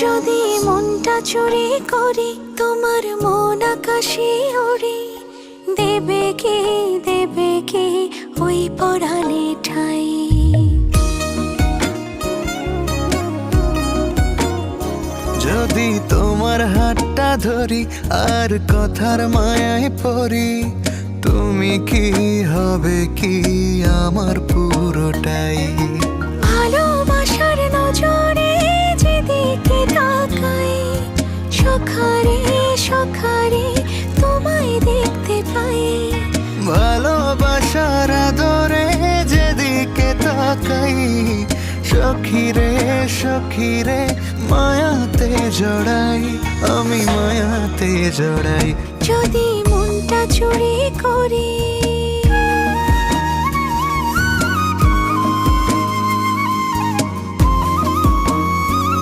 যদি মনটা চুরি করি তোমার মন আকাশে ওড়ে, দেবে কি ওই পরাণে ঠাই। যদি তোমার হাতটা ধরি আর কথার মায়ায় পড়ি, তুমি কি হবে কি আমার পুরোটাই। ভালোবাসার নজরে যেদিকে তাকাই, সখারে সখারে তোমায় দেখতে পাই। ভালোবাসার আদরে যেদিকে তাকাই, সখিরে সখিরে মায়াতে জড়াই, আমি মায়াতে জড়াই। যদি মনটা চুরি করি